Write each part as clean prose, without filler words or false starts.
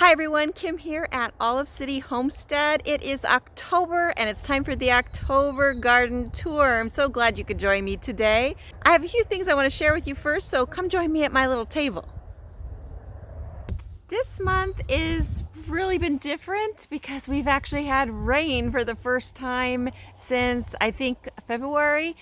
Hi everyone, Kim here at Olive City Homestead. It is October and it's time for the October garden tour. I'm so glad you could join me today. I have a few things I want to share with you first, so come join me at my little table. This month is really been different because we've actually had rain for the first time since I think February.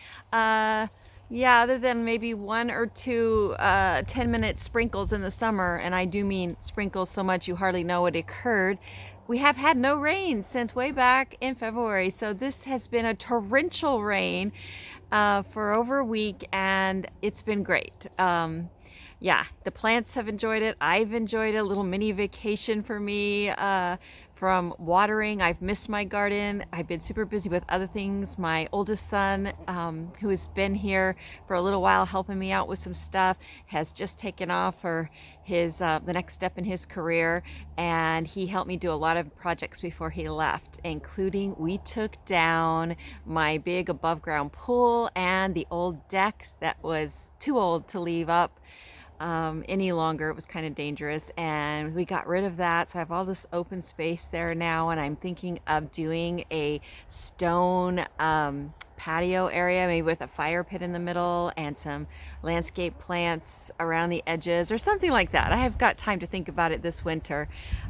Yeah, other than maybe one or two 10-minute sprinkles in the summer, and I do mean sprinkles so much you hardly know it occurred. We have had no rain since way back in February, so this has been a torrential rain for over a week, and it's been great. Yeah, the plants have enjoyed it. I've enjoyed a little mini vacation for me from watering. I've missed my garden. I've been super busy with other things. My oldest son, who has been here for a little while helping me out with some stuff, has just taken off for his the next step in his career, and he helped me do a lot of projects before he left, including we took down my big above ground pool and the old deck that was too old to leave up any longer. It was kind of dangerous, and we got rid of that, so I have all this open space there now, and I'm thinking of doing a stone patio area, maybe with a fire pit in the middle and some landscape plants around the edges or something like that. I have got time to think about it this winter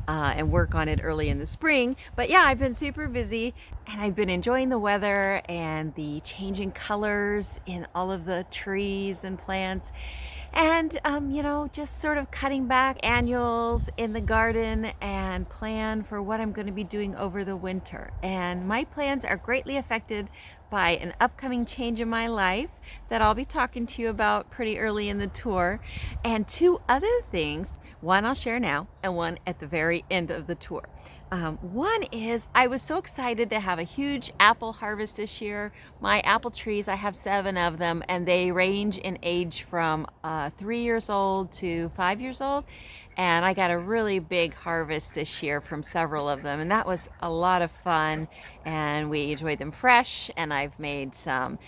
and work on it early in the spring. But yeah, I've been super busy and I've been enjoying the weather and the changing colors in all of the trees and plants. And you know, just sort of cutting back annuals in the garden and plan for what I'm going to be doing over the winter. And my plans are greatly affected by an upcoming change in my life that I'll be talking to you about pretty early in the tour, and two other things, one I'll share now and one at the very end of the tour. One is I was so excited to have a huge apple harvest this year. My apple trees, I have 7 of them, and they range in age from 3 years old to 5 years old. And I got a really big harvest this year from several of them, and that was a lot of fun, and we enjoyed them fresh. And I've made some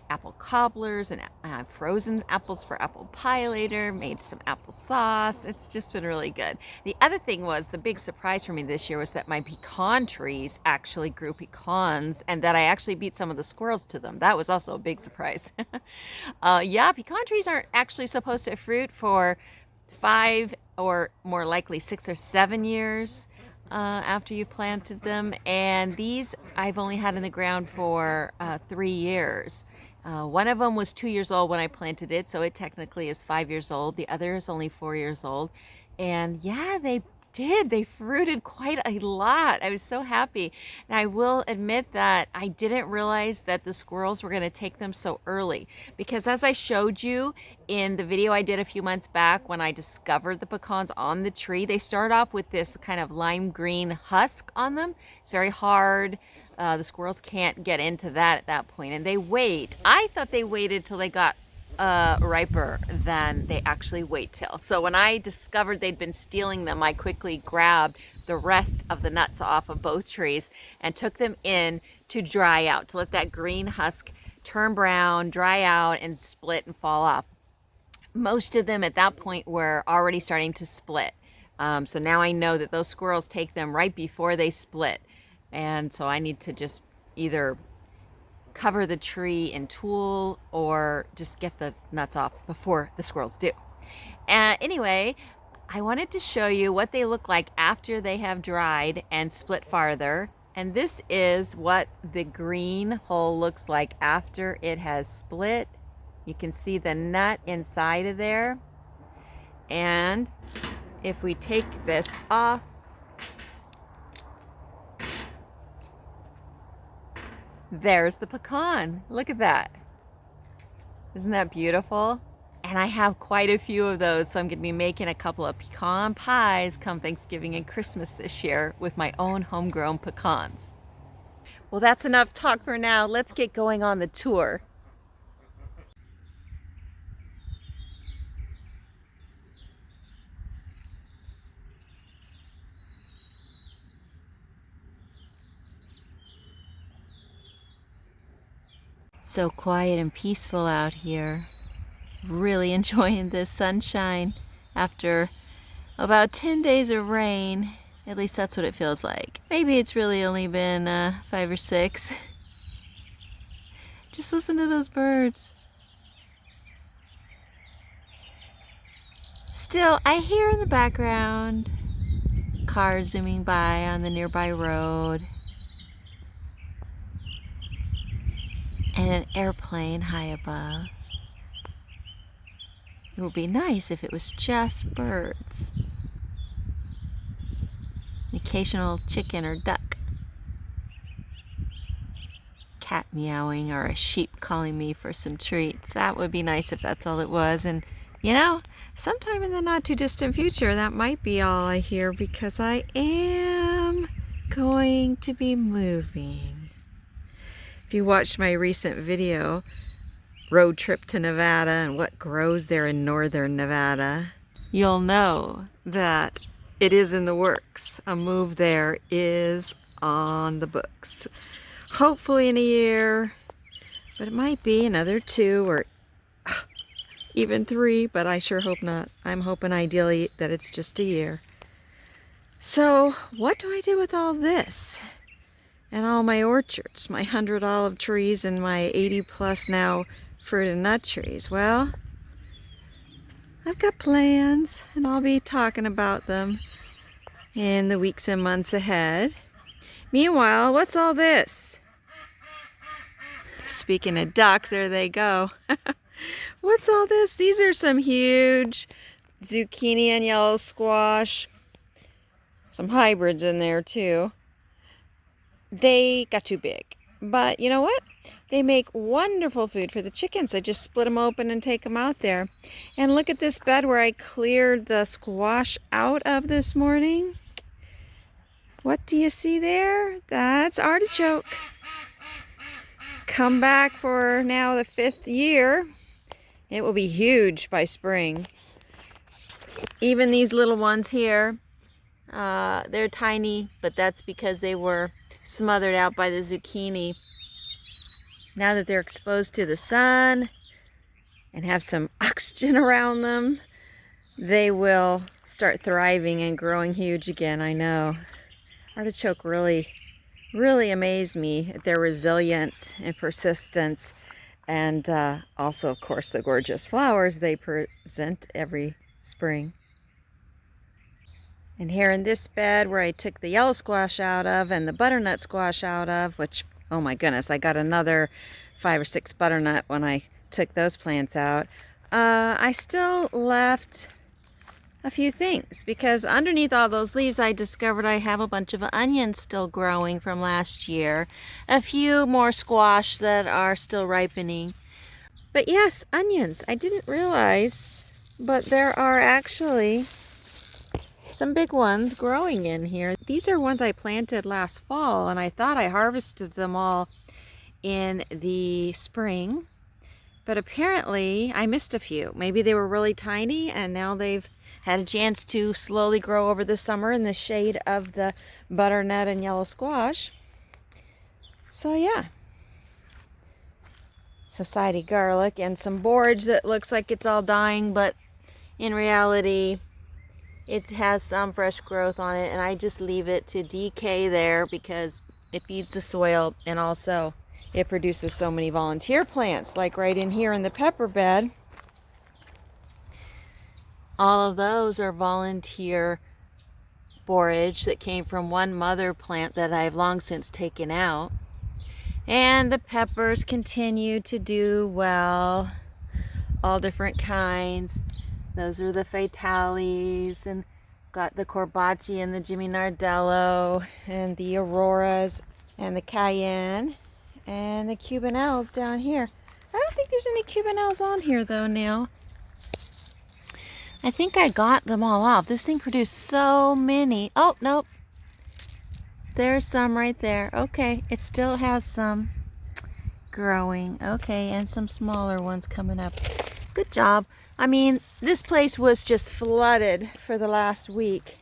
apple cobblers and frozen apples for apple pie later, made some applesauce. It's just been really good. The other thing was, the big surprise for me this year was that my pecan trees actually grew pecans, and that I actually beat some of the squirrels to them. That was also a big surprise. Yeah, pecan trees aren't actually supposed to fruit for 5 or more likely 6 or 7 years after you planted them, and these I've only had in the ground for 3 years. One of them was 2 years old when I planted it, so it technically is 5 years old. The other is only 4 years old, and yeah, they fruited quite a lot. I was so happy. And I will admit that I didn't realize that the squirrels were going to take them so early, because as I showed you in the video I did a few months back when I discovered the pecans on the tree, they start off with this kind of lime green husk on them. It's very hard. The squirrels can't get into that at that point, and they wait. I thought they waited till they got riper than they actually wait till. So when I discovered they'd been stealing them, I quickly grabbed the rest of the nuts off of both trees and took them in to dry out, to let that green husk turn brown, dry out, and split and fall off. Most of them at that point were already starting to split. So now I know that those squirrels take them right before they split. And so I need to just either cover the tree in tulle or just get the nuts off before the squirrels do. Anyway, I wanted to show you what they look like after they have dried and split farther. And this is what the green hull looks like after it has split. You can see the nut inside of there. And if we take this off, there's the pecan. Look at that. Isn't that beautiful? And I have quite a few of those, so I'm going to be making a couple of pecan pies come Thanksgiving and Christmas this year with my own homegrown pecans. Well, that's enough talk for now. Let's get going on the tour. So quiet and peaceful out here. Really enjoying this sunshine after About 10 days of rain. At least that's what it feels like. Maybe it's really only been 5 or 6. Just listen to those birds. Still, I hear in the background cars zooming by on the nearby road. And an airplane high above. It would be nice if it was just birds. An occasional chicken or duck. Cat meowing or a sheep calling me for some treats. That would be nice if that's all it was. And you know, sometime in the not too distant future, that might be all I hear because I am going to be moving. If you watched my recent video, road trip to Nevada and what grows there in northern Nevada, you'll know that it is in the works. A move there is on the books. Hopefully in a year, but it might be another 2 or even 3, but I sure hope not. I'm hoping ideally that it's just a year. So what do I do with all this? And all my orchards, my 100 olive trees and my 80 plus now fruit and nut trees? Well, I've got plans and I'll be talking about them in the weeks and months ahead. Meanwhile, what's all this? Speaking of ducks, there they go. What's all this? These are some huge zucchini and yellow squash. Some hybrids in there too. They got too big. But you know what? They make wonderful food for the chickens. I just split them open and take them out there. And look at this bed where I cleared the squash out of this morning. What do you see there? That's artichoke. Come back for now the 5th year. It will be huge by spring. Even these little ones here, they're tiny, but that's because they were smothered out by the zucchini. Now that they're exposed to the sun and have some oxygen around them, they will start thriving and growing huge again, I know. Artichoke really amazed me at their resilience and persistence. And also, of course, the gorgeous flowers they present every spring. And here in this bed where I took the yellow squash out of and the butternut squash out of, which, oh my goodness, I got another 5 or 6 butternut when I took those plants out. I still left a few things because underneath all those leaves I discovered I have a bunch of onions still growing from last year. A few more squash that are still ripening. But yes, onions. I didn't realize, but there are actually some big ones growing in here. These are ones I planted last fall and I thought I harvested them all in the spring. But apparently I missed a few. Maybe they were really tiny and now they've had a chance to slowly grow over the summer in the shade of the butternut and yellow squash. So yeah. Society garlic and some borage that looks like it's all dying, but in reality it has some fresh growth on it, and I just leave it to decay there because it feeds the soil, and also it produces so many volunteer plants, like right in here in the pepper bed. All of those are volunteer borage that came from one mother plant that I've long since taken out. And the peppers continue to do well, all different kinds. Those are the fatales, and got the corbacci and the Jimmy Nardello, and the auroras, and the cayenne, and the cubanelles down here. I don't think there's any cubanelles on here though now. I think I got them all off. This thing produced so many. Oh, nope. There's some right there. Okay, it still has some growing. Okay, and some smaller ones coming up. Good job. I mean, this place was just flooded for the last week.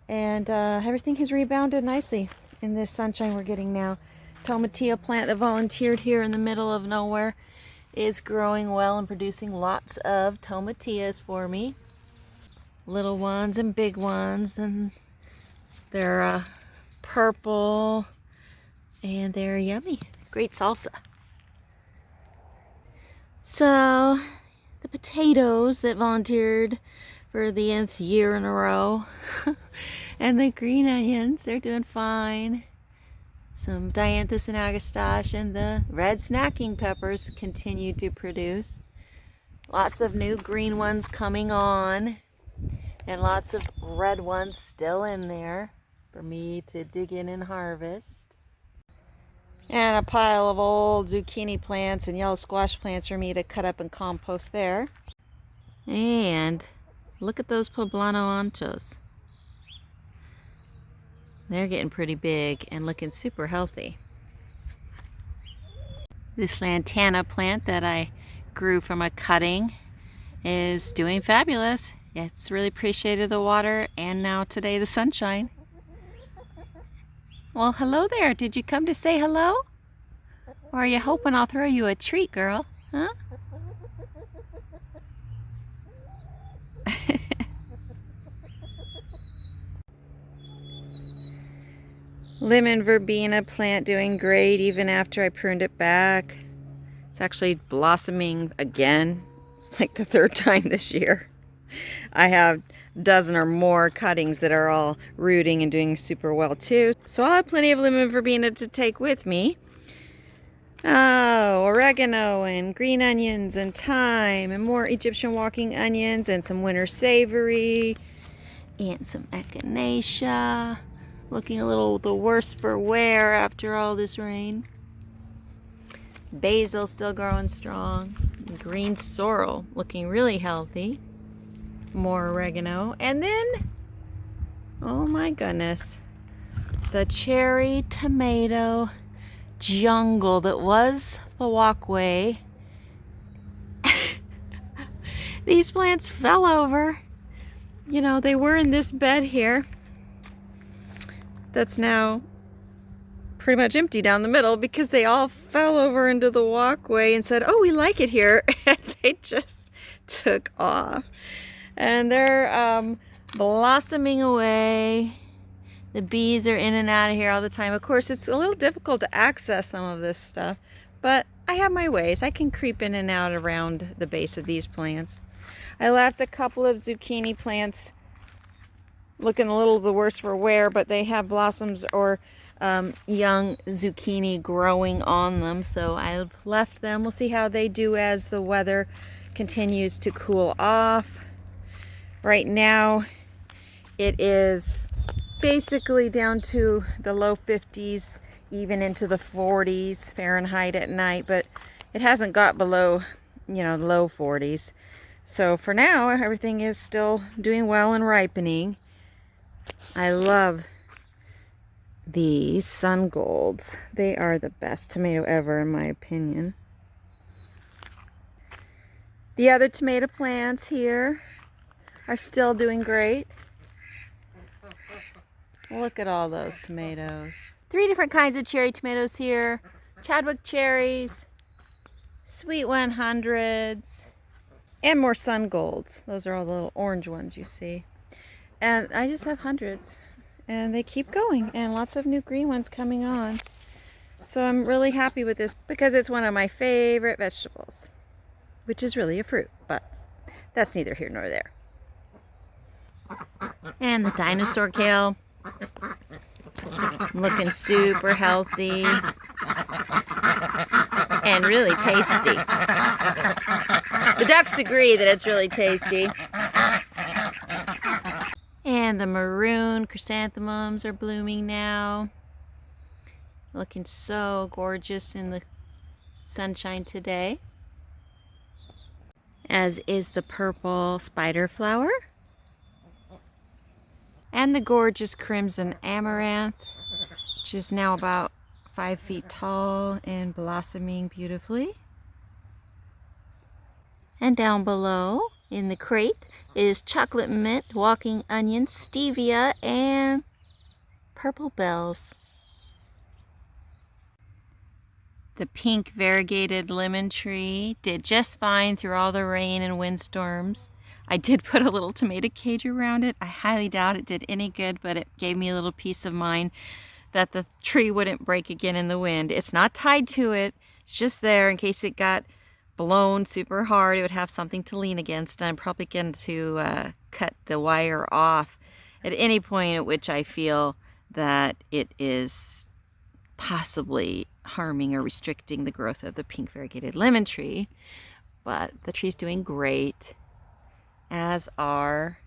And everything has rebounded nicely in this sunshine we're getting now. Tomatillo plant that volunteered here in the middle of nowhere is growing well and producing lots of tomatillas for me. little ones and big ones, and they're purple and they're yummy. Great salsa. So the potatoes that volunteered for the nth year in a row and the green onions, they're doing fine. Some dianthus and agastache and the red snacking peppers continue to produce. Lots of new green ones coming on and lots of red ones still in there for me to dig in and harvest. And a pile of old zucchini plants and yellow squash plants for me to cut up and compost there. And look at those poblano anchos. They're getting pretty big and looking super healthy. This lantana plant that I grew from a cutting is doing fabulous. It's really appreciated the water and now today the sunshine. Well, hello there. Did you come to say hello? Or are you hoping I'll throw you a treat, girl? Huh? Lemon verbena plant doing great even after I pruned it back. It's actually blossoming again. It's like the third time this year. I have a dozen or more cuttings that are all rooting and doing super well too. So I'll have plenty of lemon verbena to take with me. Oh, oregano and green onions and thyme and more Egyptian walking onions and some winter savory and some echinacea. Looking a little the worse for wear after all this rain. Basil still growing strong. Green sorrel looking really healthy. More oregano. And then, oh my goodness, the cherry tomato jungle that was the walkway. These plants fell over. You know, they were in this bed here. That's now pretty much empty down the middle because they all fell over into the walkway and said, oh, we like it here. And they just took off. And they're blossoming away. The bees are in and out of here all the time. Of course, it's a little difficult to access some of this stuff, but I have my ways. I can creep in and out around the base of these plants. I left a couple of zucchini plants looking a little the worse for wear, but they have blossoms or young zucchini growing on them, so I've left them. We'll see how they do as the weather continues to cool off. Right now it is basically down to the low 50s, even into the 40s Fahrenheit at night, but it hasn't got below, you know, the low 40s. So for now, everything is still doing well and ripening. I love these sun golds. They are the best tomato ever in my opinion. The other tomato plants here are still doing great. Look at all those tomatoes. 3 different kinds of cherry tomatoes here. Chadwick cherries, sweet 100s, and more sun golds. Those are all the little orange ones you see. And I just have hundreds, and they keep going, and lots of new green ones coming on. So I'm really happy with this because it's one of my favorite vegetables, which is really a fruit, but that's neither here nor there. And the dinosaur kale, looking super healthy and really tasty. The ducks agree that it's really tasty. And the maroon chrysanthemums are blooming now. Looking so gorgeous in the sunshine today. As is the purple spider flower. And the gorgeous crimson amaranth, which is now about 5 feet tall and blossoming beautifully. And down below in the crate is chocolate mint, walking onion, stevia, and purple bells. The pink variegated lemon tree did just fine through all the rain and windstorms. I did put a little tomato cage around it. I highly doubt it did any good, but it gave me a little peace of mind that the tree wouldn't break again in the wind. It's not tied to it. It's just there in case it got blown super hard. It would have something to lean against. I'm probably going to cut the wire off at any point at which I feel that it is possibly harming or restricting the growth of the pink variegated lemon tree. But the tree's doing great, as are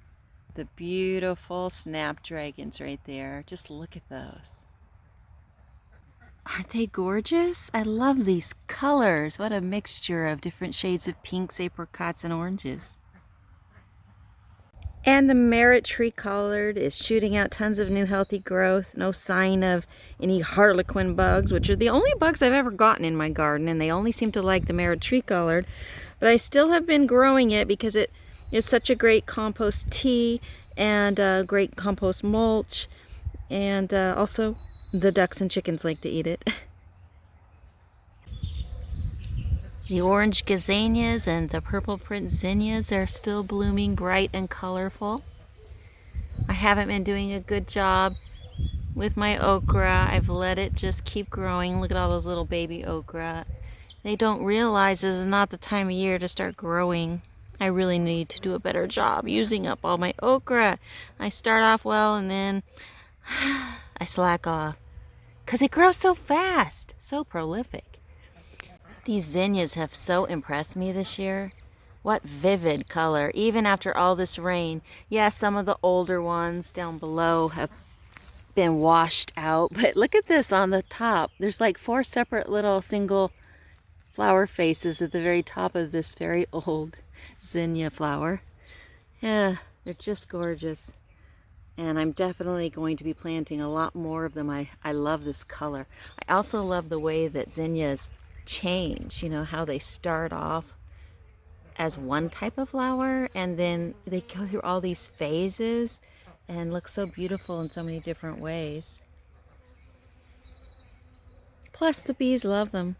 the beautiful snapdragons right there. Just look at those. Aren't they gorgeous? I love these colors. What a mixture of different shades of pinks, apricots, and oranges. And the merit tree collard is shooting out tons of new healthy growth. No sign of any harlequin bugs, which are the only bugs I've ever gotten in my garden, and they only seem to like the merit tree collard. But I still have been growing it because it is such a great compost tea and a great compost mulch, and also the ducks and chickens like to eat it. The orange gazanias and the purple print zinnias are still blooming bright and colorful. I haven't been doing a good job with my okra. I've let it just keep growing. Look at all those little baby okra. They don't realize this is not the time of year to start growing. I really need to do a better job using up all my okra. I start off well and then I slack off because it grows so fast, so prolific. These zinnias have so impressed me this year. What vivid color, even after all this rain. Yes, some of the older ones down below have been washed out, but look at this on the top. There's like 4 separate little single flower faces at the very top of this very old zinnia flower. Yeah, they're just gorgeous. And I'm definitely going to be planting a lot more of them. I love this color. I also love the way that zinnias change, you know, how they start off as one type of flower and then they go through all these phases and look so beautiful in so many different ways. Plus the bees love them.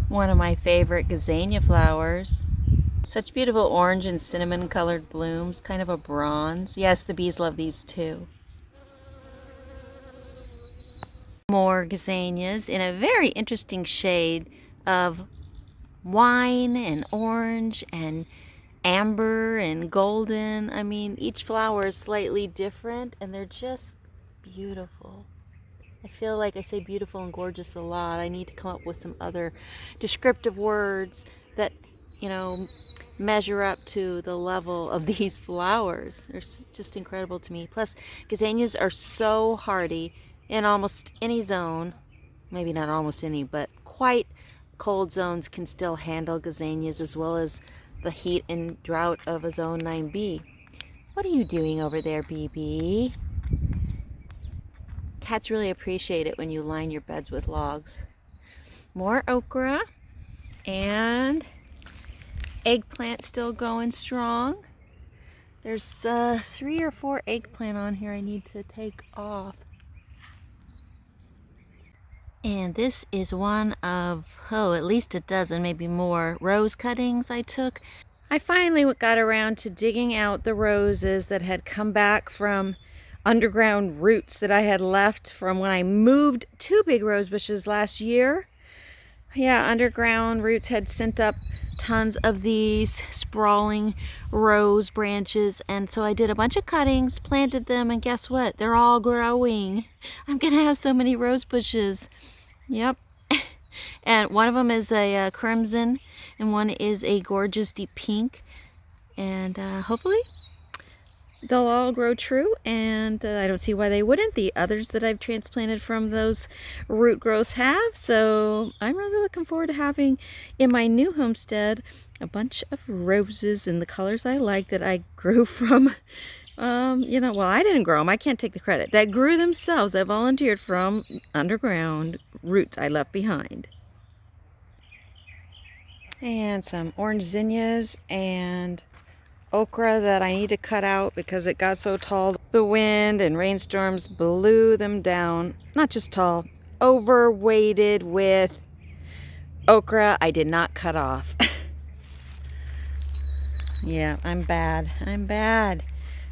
One of my favorite gazania flowers. Such beautiful orange and cinnamon colored blooms, kind of a bronze. Yes, the bees love these too. More gazanias in a very interesting shade of wine and orange and amber and golden. I mean, each flower is slightly different and they're just beautiful. I feel like I say beautiful and gorgeous a lot. I need to come up with some other descriptive words that, you know, measure up to the level of these flowers. They're just incredible to me. Plus, gazanias are so hardy in almost any zone. Maybe not almost any, but quite cold zones can still handle gazanias, as well as the heat and drought of a zone 9B. What are you doing over there, BB? Cats really appreciate it when you line your beds with logs. More okra and eggplant still going strong. There's 3 or 4 eggplant on here I need to take off. And this is one of, at least a dozen, maybe more, rose cuttings I took. I finally got around to digging out the roses that had come back from underground roots that I had left from when I moved 2 big rose bushes last year. Yeah, underground roots had sent up tons of these sprawling rose branches, and so I did a bunch of cuttings, planted them, and guess what? They're all growing. I'm gonna have so many rose bushes. Yep. And one of them is a crimson and one is a gorgeous deep pink, and hopefully they'll all grow true, and I don't see why they wouldn't. The others that I've transplanted from those root growth have, so I'm really looking forward to having in my new homestead a bunch of roses in the colors I like that I grew from you know, well, I didn't grow them. I can't take the credit. That grew themselves. I volunteered from underground roots I left behind. And some orange zinnias and okra that I need to cut out because it got so tall. The wind and rainstorms blew them down. Not just tall, overweighted with okra I did not cut off. Yeah, I'm bad. I'm bad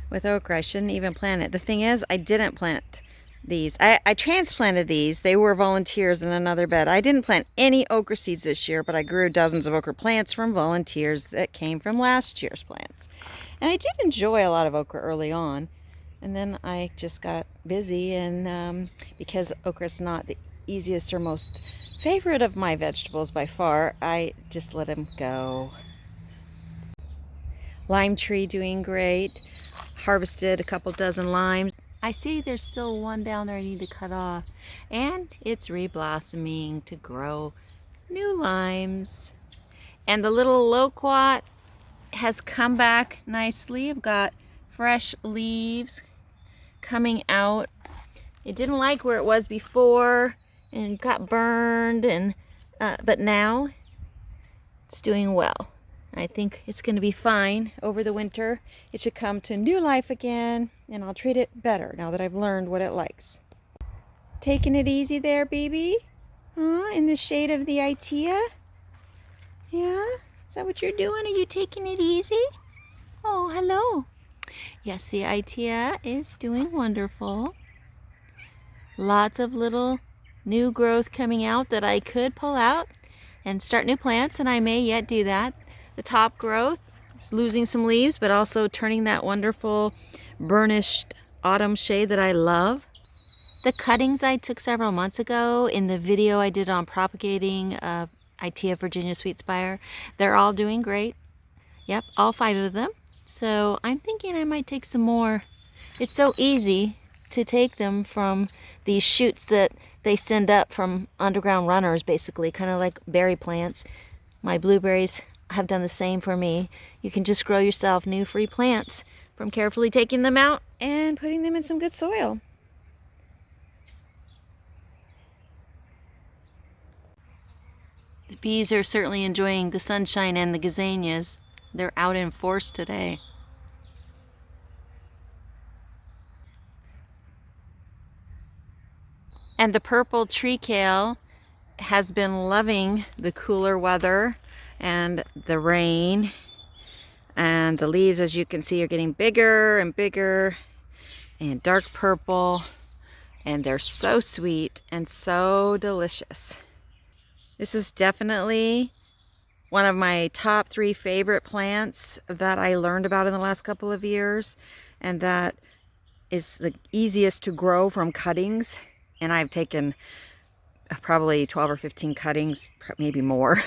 with okra. I shouldn't even plant it. The thing is, I didn't plant these. I transplanted these. They were volunteers in another bed. I didn't plant any okra seeds this year, but I grew dozens of okra plants from volunteers that came from last year's plants. And I did enjoy a lot of okra early on. And then I just got busy, and because okra is not the easiest or most favorite of my vegetables by far, I just let them go. Lime tree doing great. Harvested a couple dozen limes. I see there's still one down there I need to cut off. And it's reblossoming to grow new limes. And the little loquat has come back nicely. I've got fresh leaves coming out. It didn't like where it was before and got burned, and but now it's doing well. I think it's going to be fine over the winter. It should come to new life again, and I'll treat it better now that I've learned what it likes. Taking it easy there, baby? In the shade of the Itea? Yeah? Is that what you're doing? Are you taking it easy? Oh, hello. Yes, the Itea is doing wonderful. Lots of little new growth coming out that I could pull out and start new plants, and I may yet do that. The top growth is losing some leaves, but also turning that wonderful burnished autumn shade that I love. The cuttings I took several months ago in the video I did on propagating Itea Virginia Sweet Spire, they're all doing great. Yep, all 5 of them. So I'm thinking I might take some more. It's so easy to take them from these shoots that they send up from underground runners, basically, kind of like berry plants. My blueberries have done the same for me. You can just grow yourself new free plants from carefully taking them out and putting them in some good soil. The bees are certainly enjoying the sunshine and the gazanias. They're out in force today. And the purple tree kale has been loving the cooler weather and the rain, and the leaves, as you can see, are getting bigger and bigger and dark purple, and they're so sweet and so delicious. This is definitely one of my top 3 favorite plants that I learned about in the last couple of years, and that is the easiest to grow from cuttings. And I've taken probably 12 or 15 cuttings, maybe more,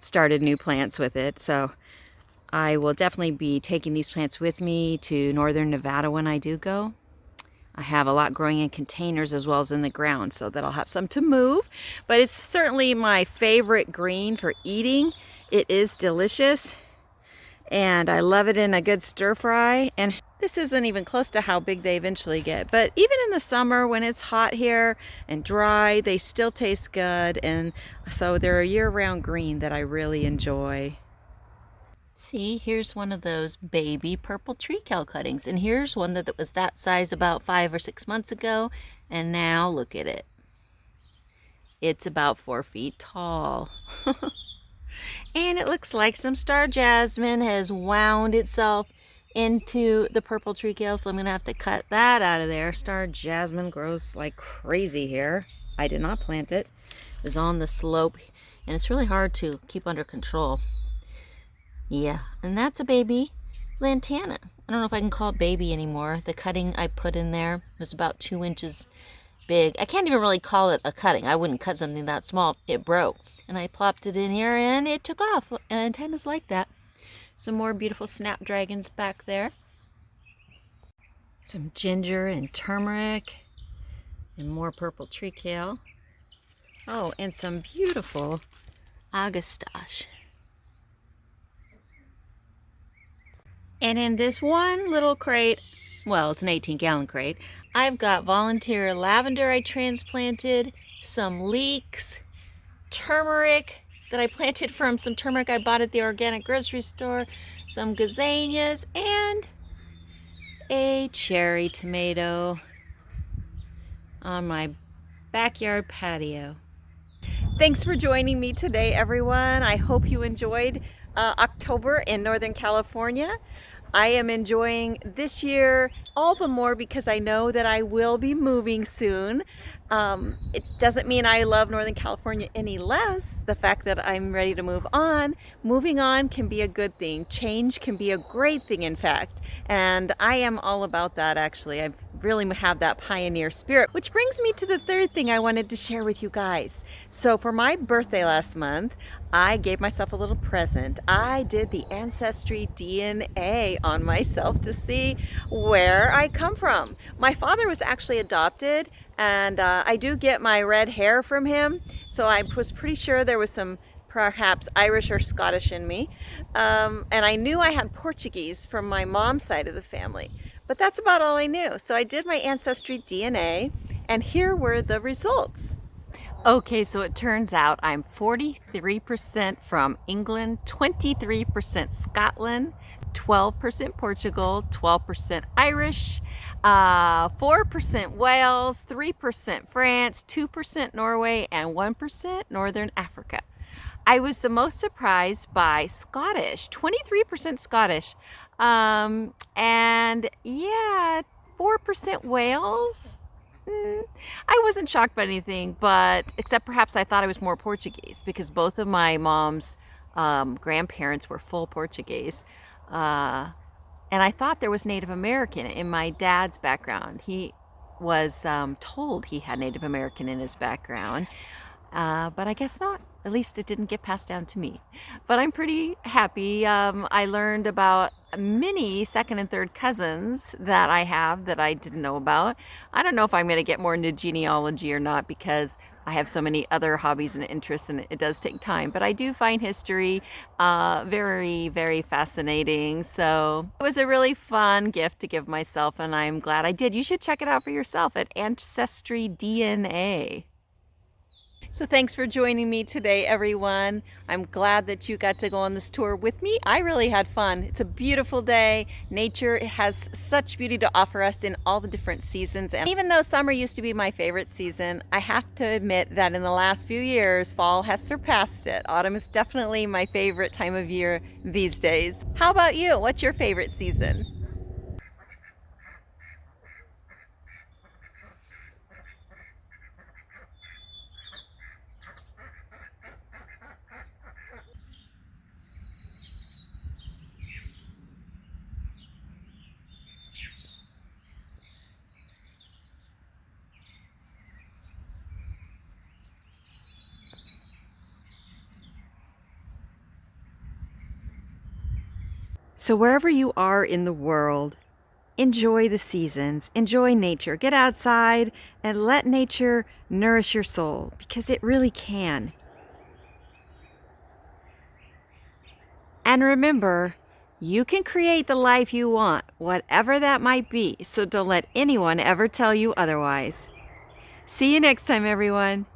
started new plants with it. So I will definitely be taking these plants with me to northern Nevada when I do go. I have a lot growing in containers as well as in the ground, so that I'll have some to move. But it's certainly my favorite green for eating. It is delicious, and I love it in a good stir fry. And this isn't even close to how big they eventually get, but even in the summer when it's hot here and dry, they still taste good. And so they're a year-round green that I really enjoy. See, here's one of those baby purple tree kale cuttings, and here's one that was that size about 5 or 6 months ago, and now look at it. It's about 4 feet tall. And it looks like some star jasmine has wound itself into the purple tree kale, so I'm gonna have to cut that out of there. Star jasmine grows like crazy here. I did not plant it. It was on the slope, and it's really hard to keep under control. Yeah, and that's a baby lantana. I don't know if I can call it baby anymore. The cutting I put in there was about 2 inches big. I can't even really call it a cutting. I wouldn't cut something that small. It broke. And I plopped it in here and it took off. And antennas like that. Some more beautiful snapdragons back there. Some ginger and turmeric. And more purple tree kale. Oh, and some beautiful agastache. And in this one little crate, well, it's an 18-gallon crate, I've got volunteer lavender I transplanted, some leeks, turmeric that I planted from some turmeric I bought at the organic grocery store, some gazanias, and a cherry tomato on my backyard patio. Thanks for joining me today, everyone. I hope you enjoyed October in Northern California. I am enjoying this year all the more because I know that I will be moving soon. It doesn't mean I love Northern California any less. The fact that I'm ready to move on, moving on can be a good thing. Change can be a great thing, in fact. And I am all about that, actually. I really have that pioneer spirit, which brings me to the third thing I wanted to share with you guys. So for my birthday last month, I gave myself a little present. I did the Ancestry DNA on myself to see where I come from. My father was actually adopted, and I do get my red hair from him, so I was pretty sure there was some perhaps Irish or Scottish in me. And I knew I had Portuguese from my mom's side of the family, but that's about all I knew. So I did my Ancestry DNA, and here were the results. Okay, so it turns out I'm 43% from England, 23% Scotland, 12% Portugal, 12% Irish, 4% Wales, 3% France, 2% Norway, and 1% Northern Africa. I was the most surprised by Scottish, 23% Scottish, and yeah, 4% Wales. I wasn't shocked by anything, but except perhaps I thought I was more Portuguese because both of my mom's grandparents were full Portuguese. And I thought there was Native American in my dad's background. He was told he had Native American in his background, but I guess not. At least it didn't get passed down to me. But I'm pretty happy. I learned about many second and third cousins that I have that I didn't know about. I don't know if I'm going to get more into genealogy or not because I have so many other hobbies and interests, and it does take time. But I do find history very, very fascinating. So it was a really fun gift to give myself, and I'm glad I did. You should check it out for yourself at Ancestry DNA. So thanks for joining me today, everyone. I'm glad that you got to go on this tour with me. I really had fun. It's a beautiful day. Nature has such beauty to offer us in all the different seasons. And even though summer used to be my favorite season, I have to admit that in the last few years, fall has surpassed it. Autumn is definitely my favorite time of year these days. How about you? What's your favorite season? So wherever you are in the world, enjoy the seasons, enjoy nature, get outside and let nature nourish your soul because it really can. And remember, you can create the life you want, whatever that might be, so don't let anyone ever tell you otherwise. See you next time, everyone.